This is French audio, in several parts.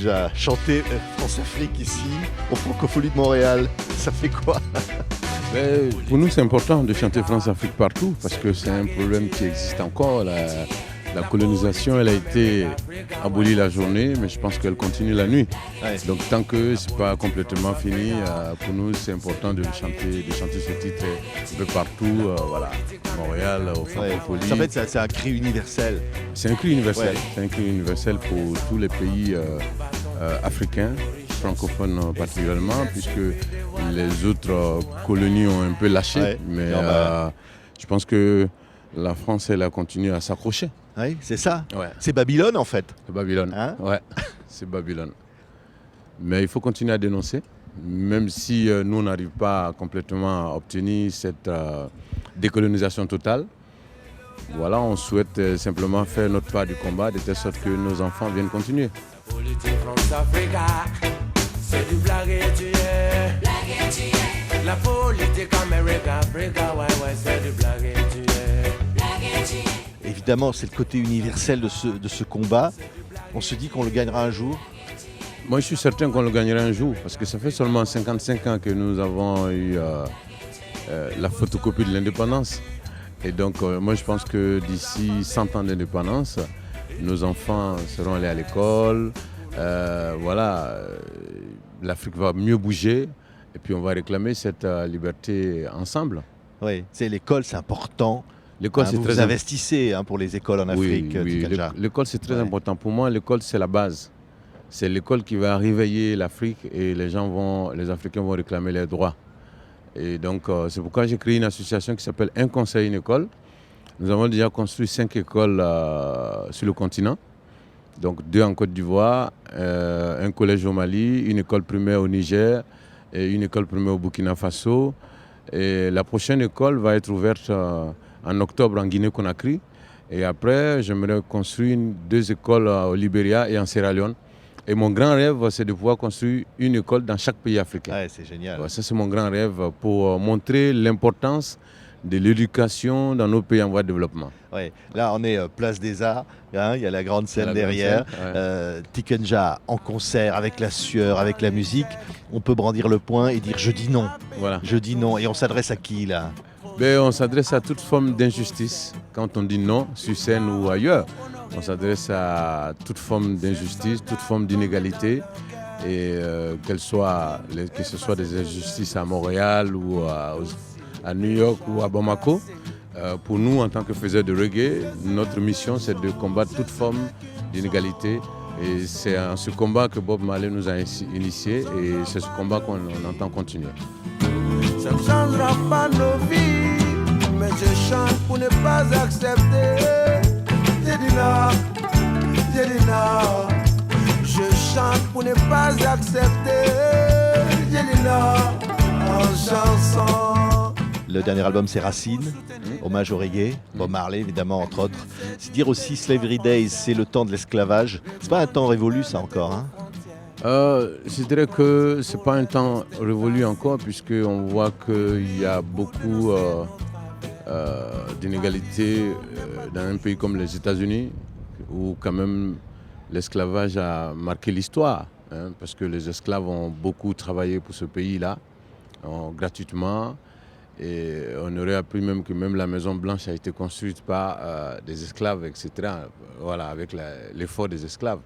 Tikenja, chanter France-Afrique ici, au Francophonie de Montréal, ça fait quoi? Mais pour nous, c'est important de chanter France-Afrique partout parce que c'est un problème qui existe encore. La colonisation, elle a été abolie la journée, mais je pense qu'elle continue la nuit. Ouais. Donc tant que ce n'est pas complètement fini, pour nous, c'est important de chanter ce titre un peu partout, voilà, à Montréal, au Francophonie. En fait, c'est un cri universel. C'est un cri universel. Ouais. C'est un cri universel pour tous les pays africains, francophones particulièrement, puisque les autres colonies ont un peu lâché. Ouais, mais normal. je pense que la France, elle a continué à s'accrocher. Oui, c'est ça. Ouais. C'est Babylone en fait. C'est Babylone. Hein? Ouais, c'est Babylone. Mais il faut continuer à dénoncer, même si nous, on n'arrive pas complètement à obtenir cette décolonisation totale. Voilà, on souhaite simplement faire notre part du combat de telle sorte que nos enfants viennent continuer. La politique France-Afrique, c'est du blague et tu es. La politique Amérique-Afrique, ouais, c'est du blague et tu es. Évidemment, c'est le côté universel de ce combat. On se dit qu'on le gagnera un jour. Moi, je suis certain qu'on le gagnera un jour, parce que ça fait seulement 55 ans que nous avons eu la photocopie de l'indépendance. Et donc, moi, je pense que d'ici 100 ans d'indépendance, nos enfants seront allés à l'école. L'Afrique va mieux bouger. Et puis, on va réclamer cette liberté ensemble. Oui, c'est l'école, c'est important. L'école, c'est vous investissez pour les écoles en Afrique, oui. Tikenja. L'école, c'est très important. Pour moi, l'école, c'est la base. C'est l'école qui va réveiller l'Afrique et les Africains vont réclamer leurs droits. Et donc, c'est pourquoi j'ai créé une association qui s'appelle Un Conseil, une école. Nous avons déjà construit 5 écoles sur le continent. Donc, 2 en Côte d'Ivoire, un collège au Mali, une école primaire au Niger et une école primaire au Burkina Faso. Et la prochaine école va être ouverte en octobre en Guinée-Conakry. Et après, j'aimerais construire 2 écoles au Libéria et en Sierra Leone. Et mon grand rêve, c'est de pouvoir construire une école dans chaque pays africain. Ouais, c'est génial. Ça, c'est mon grand rêve pour montrer l'importance de l'éducation dans nos pays en voie de développement. Ouais. Là, on est place des Arts. Il y a la grande scène derrière. Tikenja en concert, avec la sueur, avec la musique. On peut brandir le poing et dire « je dis non ». Voilà. Je dis non. Et on s'adresse à qui, là? On s'adresse à toute forme d'injustice. Quand on dit non, sur scène ou ailleurs, on s'adresse à toute forme d'injustice, toute forme d'inégalité. Et que ce soit des injustices à Montréal ou à New York ou à Bamako. Pour nous, en tant que faiseurs de reggae, notre mission, c'est de combattre toute forme d'inégalité. Et c'est en ce combat que Bob Marley nous a initié et c'est ce combat qu'on entend continuer. Ça ne changera pas nos vies, mais je chante pour ne pas accepter. J'ai dit non. Je chante pour ne pas accepter. J'ai dit non en chanson. Le dernier album, c'est Racine, hommage au reggae, Bob Marley évidemment entre autres. C'est dire aussi Slavery Days, c'est le temps de l'esclavage. C'est pas un temps révolu ça encore, hein? Je dirais que ce n'est pas un temps révolu encore, puisqu'on voit qu'il y a beaucoup d'inégalités dans un pays comme les États-Unis, où quand même l'esclavage a marqué l'histoire, hein, parce que les esclaves ont beaucoup travaillé pour ce pays-là, gratuitement. Et on aurait appris même que même la Maison Blanche a été construite par des esclaves, etc. Voilà, avec l'effort des esclaves.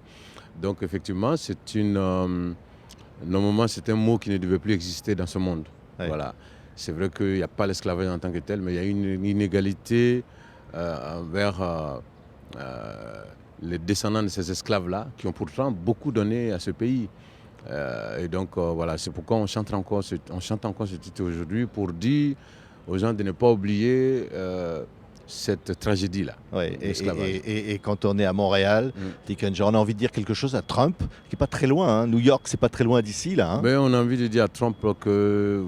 Donc effectivement, normalement c'est un mot qui ne devait plus exister dans ce monde. Ouais. Voilà. C'est vrai qu'il n'y a pas l'esclavage en tant que tel, mais il y a une inégalité envers les descendants de ces esclaves-là, qui ont pourtant beaucoup donné à ce pays. Et donc voilà, c'est pourquoi on chante encore ce titre aujourd'hui, pour dire aux gens de ne pas oublier cette tragédie-là. Ouais, et quand on est à Montréal, Tikenja, on a envie de dire quelque chose à Trump, qui n'est pas très loin, hein. New York, c'est pas très loin d'ici, là. Hein. Mais on a envie de dire à Trump que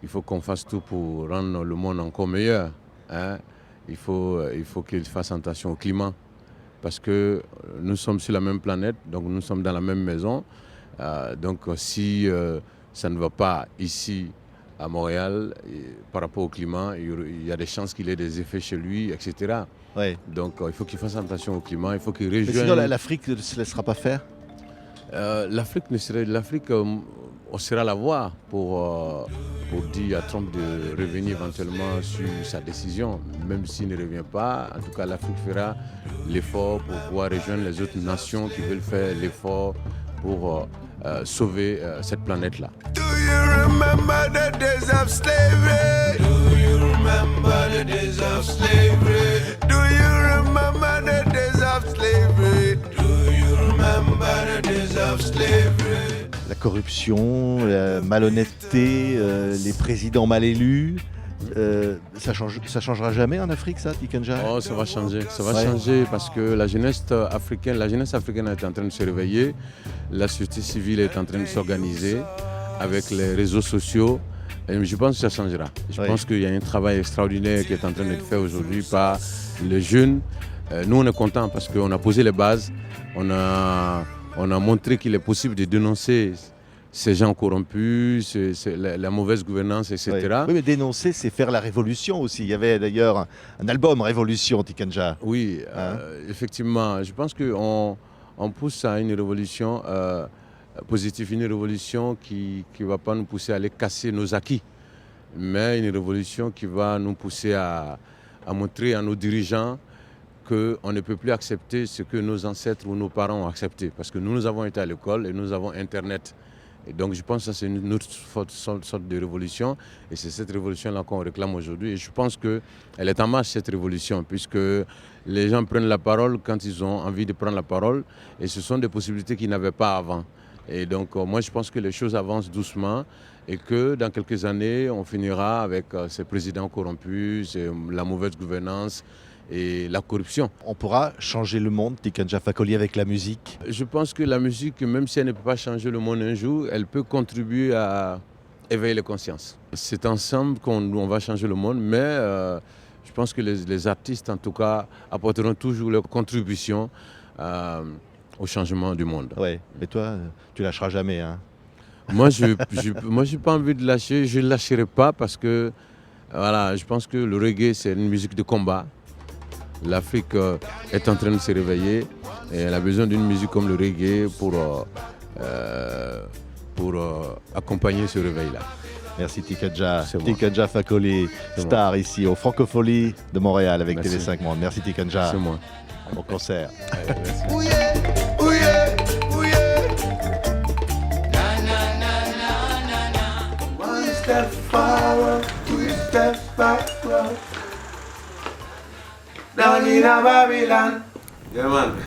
il faut qu'on fasse tout pour rendre le monde encore meilleur. Hein. Il faut qu'il fasse attention au climat. Parce que nous sommes sur la même planète, donc nous sommes dans la même maison. Donc si ça ne va pas ici à Montréal, par rapport au climat, il y a des chances qu'il ait des effets chez lui, etc. Ouais. Donc il faut qu'il fasse attention au climat, il faut qu'il Mais rejoigne... sinon, l'Afrique ne se laissera pas faire. L'Afrique, on sera la voie pour dire à Trump de revenir éventuellement sur sa décision. Même s'il ne revient pas, en tout cas l'Afrique fera l'effort pour pouvoir rejoindre les autres nations qui veulent faire l'effort pour sauver cette planète-là. Do you remember the days of slavery? Do you remember the days of slavery? Do you remember the days of slavery? Do you remember the days of slavery? La corruption, la malhonnêteté, les présidents mal élus, ça changera jamais en Afrique, ça, Tikenja? Oh, ça va changer parce que la jeunesse africaine est en train de se réveiller, la société civile est en train de s'organiser avec les réseaux sociaux. Et je pense que ça changera. Je pense qu'il y a un travail extraordinaire qui est en train d'être fait aujourd'hui par les jeunes. Nous, on est contents parce qu'on a posé les bases, on a montré qu'il est possible de dénoncer ces gens corrompus, la mauvaise gouvernance, etc. Oui, mais dénoncer, c'est faire la révolution aussi. Il y avait d'ailleurs un album Révolution, Tikenja. Oui, effectivement. Je pense qu'on pousse à une révolution positive, une révolution qui ne va pas nous pousser à aller casser nos acquis, mais une révolution qui va nous pousser à montrer à nos dirigeants qu'on ne peut plus accepter ce que nos ancêtres ou nos parents ont accepté. Parce que nous avons été à l'école et nous avons Internet. Et donc je pense que c'est une autre sorte de révolution. Et c'est cette révolution-là qu'on réclame aujourd'hui. Et je pense qu'elle est en marche, cette révolution, puisque les gens prennent la parole quand ils ont envie de prendre la parole. Et ce sont des possibilités qu'ils n'avaient pas avant. Et donc moi je pense que les choses avancent doucement et que dans quelques années, on finira avec ces présidents corrompus, la mauvaise gouvernance et la corruption. On pourra changer le monde, Tikenja Fakoly, avec la musique? Je pense que la musique, même si elle ne peut pas changer le monde un jour, elle peut contribuer à éveiller les consciences. C'est ensemble qu'on va changer le monde, mais je pense que les artistes, en tout cas, apporteront toujours leur contribution au changement du monde. Ouais, mais toi, tu lâcheras jamais, hein? Moi, je n'ai pas envie de lâcher, je ne lâcherai pas parce que voilà, je pense que le reggae, c'est une musique de combat. L'Afrique est en train de se réveiller et elle a besoin d'une musique comme le reggae pour accompagner ce réveil-là. Merci Tikenja. C'est moi. Tikenja Fakoly, C'est star ici au Francophonie de Montréal avec Merci. TV5 Monde. Merci Tikenja. C'est moi. Bon concert. Merci. Ooh yeah, ooh yeah, ooh yeah. One step forward, two step backward. Down in a Babylon. Yeah, man.